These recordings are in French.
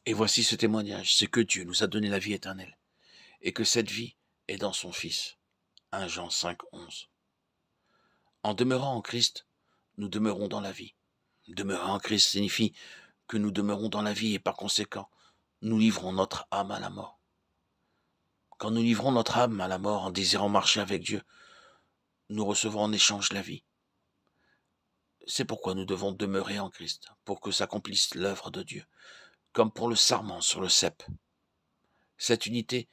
Et voici ce témoignage, c'est que Dieu nous a donné la vie éternelle, et que cette vie est dans son Fils. 1 Jean 5, 11. En demeurant en Christ, nous demeurons dans la vie. Demeurer en Christ signifie que nous demeurons dans la vie et par conséquent, nous livrons notre âme à la mort. Quand nous livrons notre âme à la mort en désirant marcher avec Dieu, nous recevons en échange la vie. C'est pourquoi nous devons demeurer en Christ, pour que s'accomplisse l'œuvre de Dieu, comme pour le sarment sur le cep. Cette unité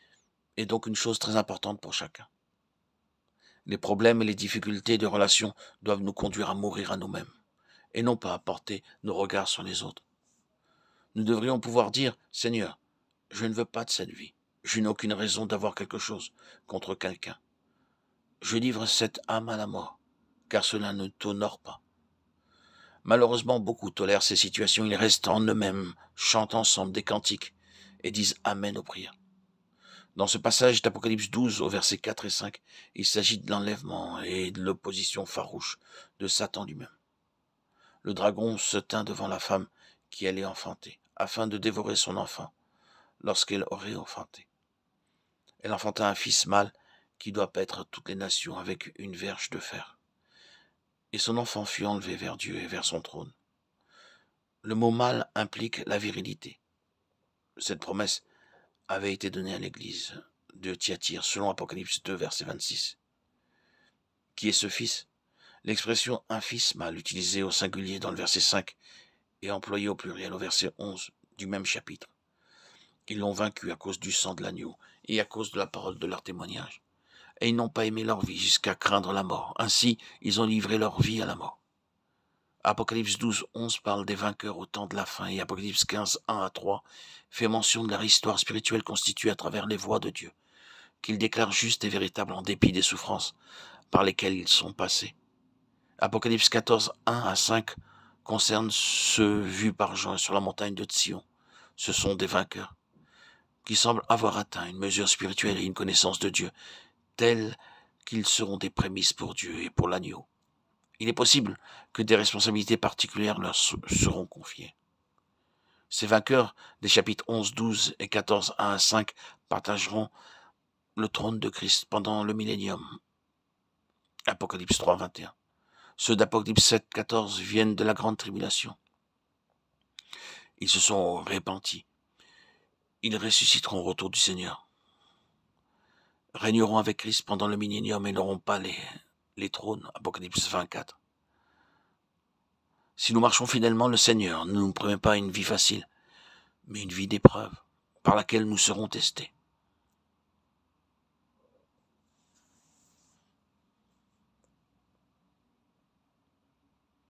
est donc une chose très importante pour chacun. Les problèmes et les difficultés de relation doivent nous conduire à mourir à nous-mêmes, et non pas à porter nos regards sur les autres. Nous devrions pouvoir dire, Seigneur, je ne veux pas de cette vie. Je n'ai aucune raison d'avoir quelque chose contre quelqu'un. Je livre cette âme à la mort, car cela ne t'honore pas. Malheureusement, beaucoup tolèrent ces situations. Ils restent en eux-mêmes, chantent ensemble des cantiques et disent Amen aux prières. Dans ce passage d'Apocalypse 12, au verset 4 et 5, il s'agit de l'enlèvement et de l'opposition farouche de Satan lui-même. Le dragon se tint devant la femme qui allait enfanter, afin de dévorer son enfant, lorsqu'elle aurait enfanté. Elle enfanta un fils mâle qui doit paître toutes les nations avec une verge de fer. Et son enfant fut enlevé vers Dieu et vers son trône. Le mot mâle implique la virilité. Cette promesse avait été donnée à l'église de Thyatire, selon Apocalypse 2, verset 26. Qui est ce fils? L'expression un fils mâle, utilisée au singulier dans le verset 5 et employée au pluriel au verset 11 du même chapitre. Ils l'ont vaincu à cause du sang de l'agneau et à cause de la parole de leur témoignage. Et ils n'ont pas aimé leur vie jusqu'à craindre la mort. Ainsi, ils ont livré leur vie à la mort. Apocalypse 12, 11 parle des vainqueurs au temps de la fin et Apocalypse 15, 1 à 3 fait mention de leur histoire spirituelle constituée à travers les voies de Dieu, qu'ils déclarent justes et véritables en dépit des souffrances par lesquelles ils sont passés. Apocalypse 14, 1 à 5 concerne ceux vus par Jean sur la montagne de Sion. Ce sont des vainqueurs qui semblent avoir atteint une mesure spirituelle et une connaissance de Dieu, telle qu'ils seront des prémices pour Dieu et pour l'agneau. Il est possible que des responsabilités particulières leur seront confiées. Ces vainqueurs des chapitres 11, 12 et 14, 1 à 5 partageront le trône de Christ pendant le millénium. Apocalypse 3, 21. Ceux d'Apocalypse 7, 14 viennent de la grande tribulation. Ils se sont repentis. Ils ressusciteront au retour du Seigneur. Régneront avec Christ pendant le millénium et n'auront pas les trônes. Apocalypse 24. Si nous marchons fidèlement le Seigneur ne nous promet pas une vie facile, mais une vie d'épreuve, par laquelle nous serons testés.